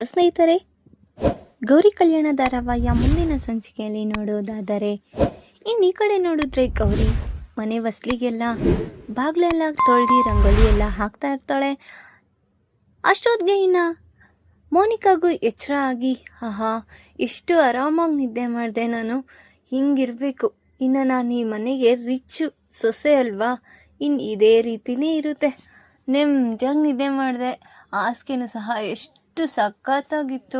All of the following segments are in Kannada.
ಸ್ನೇಹಿತರೆ, ಗೌರಿ ಕಲ್ಯಾಣ ಧಾರಾವಾಹಿಯ ಮುಂದಿನ ಸಂಚಿಕೆಯಲ್ಲಿ ನೋಡೋದಾದರೆ ಇನ್ನು ಈ ಕಡೆ ನೋಡಿದ್ರೆ ಗೌರಿ ಮನೆ ಹೊಸ್ಲಿಗೆಲ್ಲ ಬಾಗ್ಲೆಲ್ಲ ತೊಳೆದು ರಂಗೋಲಿ ಎಲ್ಲ ಹಾಕ್ತಾ ಇರ್ತಾಳೆ. ಅಷ್ಟೊತ್ತಿಗೆ ಇನ್ನು ಮೋನಿಕಾಗೂ ಎಚ್ಚರ ಆಗಿ, ಆಹಾ ಎಷ್ಟು ಆರಾಮಾಗಿ ನಿದ್ದೆ ಮಾಡಿದೆ ನಾನು, ಹಿಂಗಿರಬೇಕು, ಇನ್ನು ನಾನು ಈ ಮನೆಗೆ ರಿಚ್ ಸೊಸೆ ಅಲ್ವಾ, ಇನ್ನು ಇದೇ ರೀತಿನೇ ಇರುತ್ತೆ, ನೆಮ್ಮದಿಯಾಗಿ ನಿದ್ದೆ ಮಾಡಿದೆ, ಹಾಸಿಗೆನೂ ಸಹ ಎಷ್ಟು ಸಖತ್ತಾಗಿತ್ತು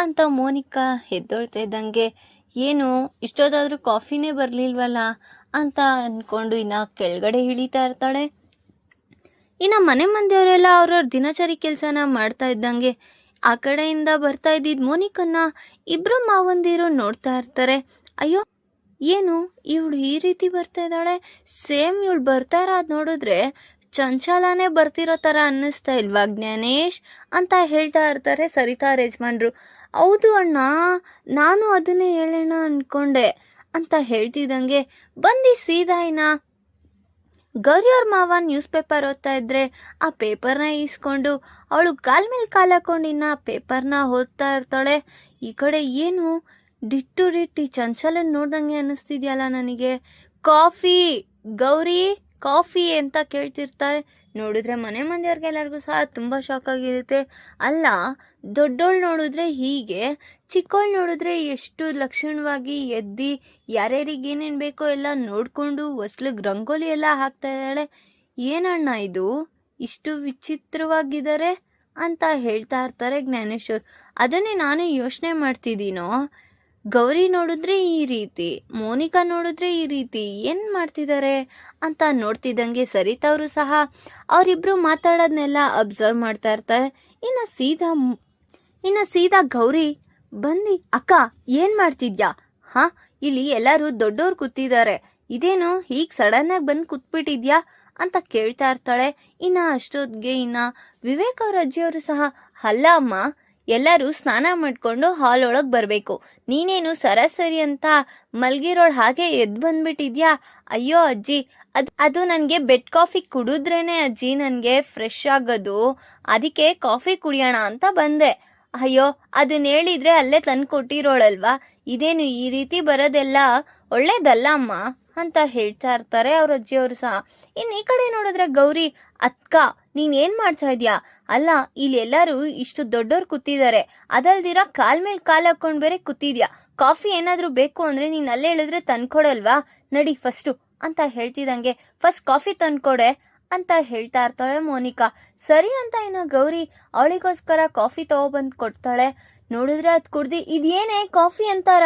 ಅಂತ ಮೋನಿಕಾ ಎದ್ದೊಳ್ತಾ ಇದ್ದಂಗೆ, ಏನು ಇಷ್ಟೊತ್ತಾದರೂ ಕಾಫಿನೇ ಬರಲಿಲ್ವಲ್ಲ ಅಂತ ಅಂದ್ಕೊಂಡು ಇನ್ನು ಕೆಳಗಡೆ ಇಳಿತಾ ಇರ್ತಾಳೆ. ಇನ್ನು ಮನೆ ಮಂದಿಯವರೆಲ್ಲ ಅವ್ರವ್ರ ದಿನಚರಿ ಕೆಲಸನ ಮಾಡ್ತಾ ಇದ್ದಂಗೆ ಆ ಕಡೆಯಿಂದ ಬರ್ತಾ ಇದ್ದಿದ್ದು ಮೋನಿಕನ್ನ ಇಬ್ಬರು ಮಾವಂದಿರು ನೋಡ್ತಾ ಇರ್ತಾರೆ. ಅಯ್ಯೋ ಏನು ಇವಳು ಈ ರೀತಿ ಬರ್ತಾ ಇದ್ದಾಳೆ, ಸೇಮ್ ಇವಳು ಬರ್ತಾ ಇರೋದು ನೋಡಿದ್ರೆ ಚಂಚಲನೇ ಬರ್ತಿರೋ ಥರ ಅನ್ನಿಸ್ತಾ ಇಲ್ವಾ ಜ್ಞಾನೇಶ್ ಅಂತ ಹೇಳ್ತಾ ಇರ್ತಾರೆ ಸರಿತಾ ಯಜಮಾನ್ರು. ಹೌದು ಅಣ್ಣ, ನಾನು ಅದನ್ನೇ ಹೇಳೋಣ ಅಂದ್ಕೊಂಡೆ ಅಂತ ಹೇಳ್ತಿದ್ದಂಗೆ ಬಂದು ಸೀದಾ ಗೌರಿಯವ್ರ ಮಾವ ನ್ಯೂಸ್ ಪೇಪರ್ ಓದ್ತಾ ಇದ್ರೆ ಆ ಪೇಪರ್ನ ಈಸ್ಕೊಂಡು ಅವಳು ಕಾಲ್ ಮೇಲೆ ಕಾಲು ಹಾಕೊಂಡು ಇನ್ನು ಪೇಪರ್ನ ಓದ್ತಾ ಇರ್ತಾಳೆ. ಈ ಕಡೆ ಏನು ಡಿಟ್ಟು ಡಿಟ್ಟಿ ಚಂಚಲನ್ ನೋಡ್ದಂಗೆ ಅನ್ನಿಸ್ತಿದ್ಯಲ್ಲ ನನಗೆ. ಕಾಫಿ ಗೌರಿ, ಕಾಫಿ ಅಂತ ಕೇಳ್ತಿರ್ತಾರೆ. ನೋಡಿದ್ರೆ ಮನೆ ಮಂದಿಯವ್ರಿಗೆಲ್ಲರಿಗೂ ಸಹ ತುಂಬ ಶಾಕ್ ಆಗಿರುತ್ತೆ. ಅಲ್ಲ, ದೊಡ್ಡೋಳು ನೋಡಿದ್ರೆ ಹೀಗೆ, ಚಿಕ್ಕೋಳು ನೋಡಿದ್ರೆ ಎಷ್ಟು ಲಕ್ಷಣವಾಗಿ ಎದ್ದು ಯಾರ್ಯಾರಿಗೆ ಏನೇನು ಬೇಕೋ ಎಲ್ಲ ನೋಡಿಕೊಂಡು ಹೊಸ್ಲಿಗೆ ರಂಗೋಲಿ ಎಲ್ಲ ಹಾಕ್ತಾ ಇದ್ದಾಳೆ. ಏನಣ್ಣ ಇದು ಇಷ್ಟು ವಿಚಿತ್ರವಾಗಿದ್ದಾರೆ ಅಂತ ಹೇಳ್ತಾ ಇರ್ತಾರೆ ಜ್ಞಾನೇಶ್ವರ್. ಅದನ್ನೇ ನಾನು ಯೋಚನೆ ಮಾಡ್ತಿದ್ದೀನೋ, ಗೌರಿ ನೋಡಿದ್ರೆ ಈ ರೀತಿ, ಮೋನಿಕಾ ನೋಡಿದ್ರೆ ಈ ರೀತಿ, ಏನು ಮಾಡ್ತಿದ್ದಾರೆ ಅಂತ ನೋಡ್ತಿದ್ದಂಗೆ ಸರಿತಾ ಅವರು ಸಹ ಅವರಿಬ್ರು ಮಾತಾಡೋದನ್ನೆಲ್ಲ ಅಬ್ಸರ್ವ್ ಮಾಡ್ತಾ ಇರ್ತಾರೆ. ಇನ್ನು ಸೀದಾ ಗೌರಿ ಬಂದು, ಅಕ್ಕ ಏನು ಮಾಡ್ತಿದ್ಯಾ, ಹಾ ಇಲ್ಲಿ ಎಲ್ಲರೂ ದೊಡ್ಡವ್ರು ಕೂತಿದ್ದಾರೆ, ಇದೇನು ಹೀಗೆ ಸಡನ್ನಾಗಿ ಬಂದು ಕೂತ್ಬಿಟ್ಟಿದ್ಯಾ ಅಂತ ಕೇಳ್ತಾ ಇರ್ತಾಳೆ. ಇನ್ನು ಅಷ್ಟೊತ್ತಿಗೆ ಇನ್ನು ವಿವೇಕ್ ಅವ್ರ ಅಜ್ಜಿಯವರು ಸಹ, ಅಲ್ಲ ಅಮ್ಮ, ಎಲ್ಲರೂ ಸ್ನಾನ ಮಾಡಿಕೊಂಡು ಹಾಲ್ ಒಳಗೆ ಬರಬೇಕು, ನೀನೇನು ಸರಾಸರಿ ಅಂತ ಮಲ್ಗಿರೋಳು ಹಾಗೆ ಎದ್ದು ಬಂದ್ಬಿಟ್ಟಿದ್ಯಾ. ಅಯ್ಯೋ ಅಜ್ಜಿ, ಅದು ನನಗೆ ಬೆಡ್ ಕಾಫಿ ಕುಡಿದ್ರೇನೆ ಅಜ್ಜಿ ನನಗೆ ಫ್ರೆಶ್ ಆಗೋದು, ಅದಕ್ಕೆ ಕಾಫಿ ಕುಡಿಯೋಣ ಅಂತ ಬಂದೆ. ಅಯ್ಯೋ ಅದನ್ನ ಹೇಳಿದ್ರೆ ಅಲ್ಲೇ ತಂದು ಕೊಟ್ಟಿರೋಳಲ್ವಾ, ಇದೇನು ಈ ರೀತಿ ಬರೋದೆಲ್ಲ ಒಳ್ಳೇದಲ್ಲ ಅಮ್ಮ ಅಂತ ಹೇಳ್ತಾ ಇರ್ತಾರೆ ಅವ್ರ ಅಜ್ಜಿಯವರು ಸಹ. ಇನ್ನು ಈ ಕಡೆ ನೋಡಿದ್ರೆ ಗೌರಿ, ಅಕ್ಕ ನೀನೇನು ಮಾಡ್ತಾ ಇದೀಯಾ, ಅಲ್ಲ ಇಲ್ಲಿ ಎಲ್ಲರೂ ಇಷ್ಟು ದೊಡ್ಡವ್ರು ಕೂತಿದ್ದಾರೆ, ಅದಲ್ದಿರ ಕಾಲ್ ಮೇಲೆ ಕಾಲು ಹಾಕೊಂಡು ಬೇರೆ ಕೂತಿದ್ಯಾ, ಕಾಫಿ ಏನಾದರೂ ಬೇಕು ಅಂದರೆ ನೀನು ಅಲ್ಲೇ ಹೇಳಿದ್ರೆ ತಂದ್ಕೊಡಲ್ವಾ, ನಡಿ ಫಸ್ಟು ಅಂತ ಹೇಳ್ತಿದ್ದಂಗೆ ಫಸ್ಟ್ ಕಾಫಿ ತಂದ್ಕೊಡೆ ಅಂತ ಹೇಳ್ತಾ ಇರ್ತಾಳೆ ಮೋನಿಕಾ. ಸರಿ ಅಂತ ಇನ್ನು ಗೌರಿ ಅವಳಿಗೋಸ್ಕರ ಕಾಫಿ ತಗೊಬಂದು ಕೊಡ್ತಾಳೆ. ನೋಡಿದ್ರೆ ಅದು ಕುಡ್ದು, ಇದೇನೇ ಕಾಫಿ ಅಂತಾರ,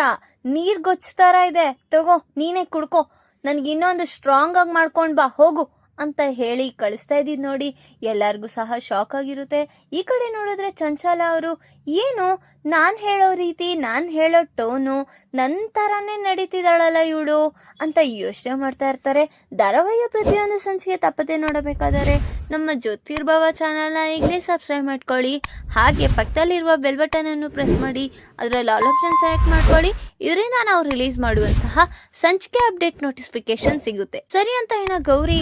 ನೀರು ಗೊಚ್ಚತಾರ ಇದೆ, ತಗೋ ನೀನೇ ಕುಡ್ಕೊ, ನನಗೆ ಇನ್ನೊಂದು ಸ್ಟ್ರಾಂಗ್ ಆಗಿ ಮಾಡ್ಕೊಂಡು ಬಾ ಹೋಗು ಅಂತ ಹೇಳಿ ಕಳಿಸ್ತಾ ಇದ್ದಿದ್ದು ನೋಡಿ ಎಲ್ಲರಿಗೂ ಸಹ ಶಾಕ್ ಆಗಿರುತ್ತೆ. ಈ ಕಡೆ ನೋಡಿದ್ರೆ ಚಂಚಲ ಅವರು, ಏನು ನಾನು ಹೇಳೋ ರೀತಿ, ನಾನು ಹೇಳೋ ಟೋನು ನನ್ನ ಥರನೇ ನಡೀತಿದ್ದಾಳಲ್ಲ ಇವಳು ಅಂತ ಯೋಚನೆ ಮಾಡ್ತಾ ಇರ್ತಾರೆ. ಧಾರಾವಾಹಿಯ ಪ್ರತಿಯೊಂದು ಸಂಚಿಕೆ ತಪ್ಪದೆ ನೋಡಬೇಕಾದರೆ ನಮ್ಮ ಜ್ಯೋತಿರ್ಭವ ಚಾನಲ್ನ ಈಗಲೇ ಸಬ್ಸ್ಕ್ರೈಬ್ ಮಾಡ್ಕೊಳ್ಳಿ, ಹಾಗೆ ಪಕ್ಕದಲ್ಲಿರುವ ಬೆಲ್ ಬಟನ್ ಅನ್ನು ಪ್ರೆಸ್ ಮಾಡಿ ಅದರಲ್ಲಿ ಆಲ್ ಆಪ್ಷನ್ ಸೆಲೆಕ್ಟ್ ಮಾಡ್ಕೊಳ್ಳಿ. ಇದರಿಂದ ನಾವು ರಿಲೀಸ್ ಮಾಡುವಂತಹ ಸಂಚಿಕೆ ಅಪ್ಡೇಟ್ ನೋಟಿಫಿಕೇಶನ್ ಸಿಗುತ್ತೆ. ಸರಿ ಅಂತ ಇನ್ನು ಗೌರಿ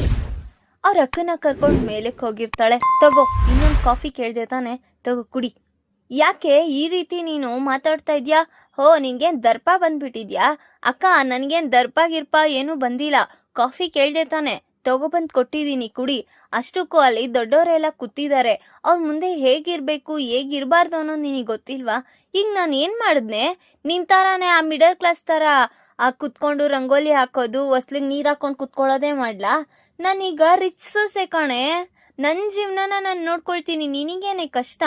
ಅವ್ರ ಅಕ್ಕನ ಕರ್ಕೊಂಡು ಮೇಲಕ್ಕೆ ಹೋಗಿರ್ತಾಳೆ. ತಗೋ ಇನ್ನೊಂದು ಕಾಫಿ ಕೇಳಿದೆ ತಾನೆ, ತಗೋ ಕುಡಿ. ಯಾಕೆ ಈ ರೀತಿ ನೀನು ಮಾತಾಡ್ತಾ ಇದ್ಯಾ, ಹೋ ನಿನ್ಗೇನು ದರ್ಪ ಬಂದ್ಬಿಟ್ಟಿದ್ಯಾ. ಅಕ್ಕ ನನಗೇನು ದರ್ಪ ಗಿರ್ಪ ಏನೂ ಬಂದಿಲ್ಲ, ಕಾಫಿ ಕೇಳಿದೆ ತಾನೆ, ತಗೊಬಂದು ಕೊಟ್ಟಿದ್ದೀನಿ ಕುಡಿ. ಅಷ್ಟಕ್ಕೂ ಅಲ್ಲಿ ದೊಡ್ಡವರೆಲ್ಲ ಕೂತಿದ್ದಾರೆ, ಅವ್ರ ಮುಂದೆ ಹೇಗಿರಬೇಕು ಹೇಗಿರಬಾರ್ದು ಅನ್ನೋದು ನಿನಗೆ ಗೊತ್ತಿಲ್ವಾ. ಈಗ ನಾನು ಏನು ಮಾಡಿದ್ನೆ, ನಿನ್ನ ಥರನೇ ಆ ಮಿಡಲ್ ಕ್ಲಾಸ್ ಥರ ಆ ಕುತ್ಕೊಂಡು ರಂಗೋಲಿ ಹಾಕೋದು, ಹೊಸ್ಲಿಗೆ ನೀರು ಹಾಕೊಂಡು ಕುತ್ಕೊಳ್ಳೋದೇ ಮಾಡ್ಲಾ. ನಾನೀಗ ರಿಚ್ ಸೊಸೆ ಕಣೆ, ನನ್ನ ಜೀವನನ ನಾನು ನೋಡ್ಕೊಳ್ತೀನಿ, ನಿನಗೇನೆ ಕಷ್ಟ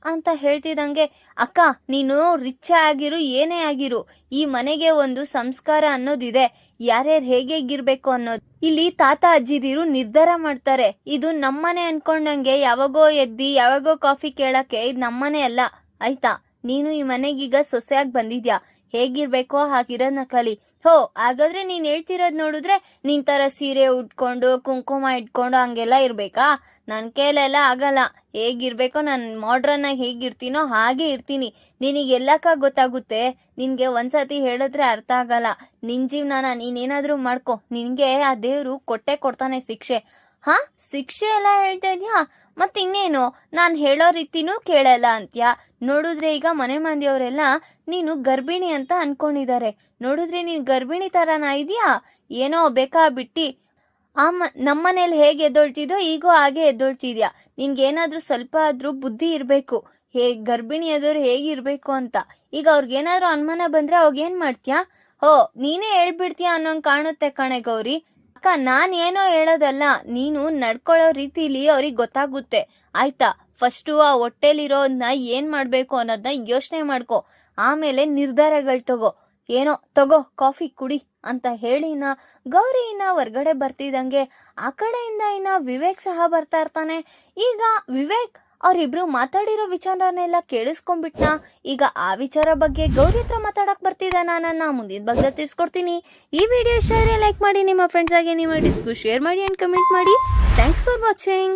ಅಂತ ಹೇಳ್ತಿದ್ದಂಗೆ, ಅಕ್ಕ ನೀನು ರಿಚ್ ಆಗಿರು ಏನೇ ಆಗಿರು, ಈ ಮನೆಗೆ ಒಂದು ಸಂಸ್ಕಾರ ಅನ್ನೋದಿದೆ, ಯಾರ್ಯಾರು ಹೇಗಿರ್ಬೇಕು ಅನ್ನೋದು ಇಲ್ಲಿ ತಾತ ಅಜ್ಜಿದಿರು ನಿರ್ಧಾರ ಮಾಡ್ತಾರೆ. ಇದು ನಮ್ಮನೆ ಅನ್ಕೊಂಡಂಗೆ ಯಾವಾಗೋ ಎದ್ದಿ ಯಾವಾಗೋ ಕಾಫಿ ಕೇಳಕ್ಕೆ ಇದು ನಮ್ಮನೆ ಅಲ್ಲ, ಆಯ್ತಾ. ನೀನು ಈ ಮನೆಗೀಗ ಸೊಸೆಯಾಗಿ ಬಂದಿದ್ಯಾ, ಹೇಗಿರ್ಬೇಕೋ ಹಾಗಿರೋದನ್ನ ಕಲಿ. ಹೋ ಹಾಗಾದ್ರೆ ನೀನ್ ಹೇಳ್ತಿರೋದ್ ನೋಡಿದ್ರೆ ನಿನ್ ತರ ಸೀರೆ ಉಟ್ಕೊಂಡು ಕುಂಕುಮ ಇಟ್ಕೊಂಡು ಹಂಗೆಲ್ಲ ಇರ್ಬೇಕಾ, ನನ್ ಕೈಲೆಲ್ಲ ಆಗಲ್ಲ. ಹೇಗಿರ್ಬೇಕೋ ನಾನು ಮಾಡ್ರನ್ ಆಗಿ ಹೇಗಿರ್ತೀನೋ ಹಾಗೆ ಇರ್ತೀನಿ. ನಿನಗೆಲ್ಲಕ್ಕ ಗೊತ್ತಾಗುತ್ತೆ, ನಿನ್ಗೆ ಒಂದ್ಸತಿ ಹೇಳಿದ್ರೆ ಅರ್ಥ ಆಗಲ್ಲ. ನಿನ್ ಜೀವನನ ನೀನೇನಾದ್ರೂ ಮಾಡ್ಕೊ, ನಿನ್ಗೆ ಆ ದೇವ್ರು ಕೊಡ್ತಾನೆ ಶಿಕ್ಷೆ. ಹಾ ಶಿಕ್ಷೆ ಎಲ್ಲ ಹೇಳ್ತಾ ಇದ್ಯಾ, ಮತ್ತಿನ್ನೇನು ನಾನು ಹೇಳೋ ರೀತಿನೂ ಕೇಳಲ್ಲ ಅಂತ್ಯಾ. ನೋಡಿದ್ರೆ ಈಗ ಮನೆ ಮಂದಿಯವರೆಲ್ಲ ನೀನು ಗರ್ಭಿಣಿ ಅಂತ ಅನ್ಕೊಂಡಿದ್ದಾರೆ. ನೋಡಿದ್ರೆ ನೀನು ಗರ್ಭಿಣಿ ತರನ ಇದೆಯಾ? ಏನೋ ಬೇಕಾ ಬಿಟ್ಟಿ ನಮ್ಮನೇಲಿ ಹೇಗೆ ಎದ್ದೊಳ್ತಿದೋ ಈಗೋ ಹಾಗೆ ಎದ್ದೊಳ್ತಿದ್ಯಾ. ನಿನ್ಗೇನಾದ್ರೂ ಸ್ವಲ್ಪ ಆದ್ರೂ ಬುದ್ಧಿ ಇರ್ಬೇಕು, ಗರ್ಭಿಣಿ ಆದವ್ರು ಹೇಗಿರ್ಬೇಕು ಅಂತ. ಈಗ ಅವ್ರಿಗೇನಾದ್ರೂ ಅನುಮಾನ ಬಂದ್ರೆ ಅವಾಗ ಏನ್ ಮಾಡ್ತೀಯಾ? ನೀನೇ ಹೇಳ್ಬಿಡ್ತೀಯ ಅನ್ನೋಂಗ್ ಕಾಣುತ್ತೆ ಕಣೆ ಗೌರಿ. ಅಕ್ಕ, ನಾನ್ ಏನೋ ಹೇಳೋದಲ್ಲ, ನೀನು ನಡ್ಕೊಳ್ಳೋ ರೀತಿಲಿ ಅವ್ರಿಗೆ ಗೊತ್ತಾಗುತ್ತೆ ಆಯ್ತಾ. ಫಸ್ಟು ಆ ಹೊಟ್ಟೆಲಿರೋದನ್ನ ಏನ್ ಮಾಡ್ಬೇಕು ಅನ್ನೋದನ್ನ ಯೋಚನೆ ಮಾಡ್ಕೊ, ಆಮೇಲೆ ನಿರ್ಧಾರಗಳು ತಗೋ. ಏನೋ ತಗೋ ಕಾಫಿ ಕುಡಿ ಅಂತ ಹೇಳಿ ಗೌರಿ ಹೊರ್ಗಡೆ ಬರ್ತಿದ್ದಂಗೆ ಆ ಕಡೆಯಿಂದ ವಿವೇಕ್ ಸಹ ಬರ್ತಾ ಇರ್ತಾನೆ. ಈಗ ವಿವೇಕ್ ಅವ್ರಿಬ್ರು ಮಾತಾಡಿರೋ ವಿಚಾರನೆಲ್ಲ ಕೇಳಿಸ್ಕೊಂಡ್ಬಿಟ್ನಾ. ಈಗ ಆ ವಿಚಾರ ಬಗ್ಗೆ ಗೌರಿ ಹತ್ರ ಮಾತಾಡಕ್ ಬರ್ತಿದ್ದಾನ. ನನ್ನ ಮುಂದಿನ ಬಗ್ಗೆ ತಿಳಿಸ್ಕೊಡ್ತೀನಿ. ಈ ವಿಡಿಯೋ ಇಷ್ಟ ಲೈಕ್ ಮಾಡಿ, ನಿಮ್ಮ ಫ್ರೆಂಡ್ಸ್ ಆಗಿ ನಿಮ್ಮ ಡಿಸ್ಕು ಶೇರ್ ಮಾಡಿ ಅಂಡ್ ಕಮೆಂಟ್ ಮಾಡಿ. Thanks for watching.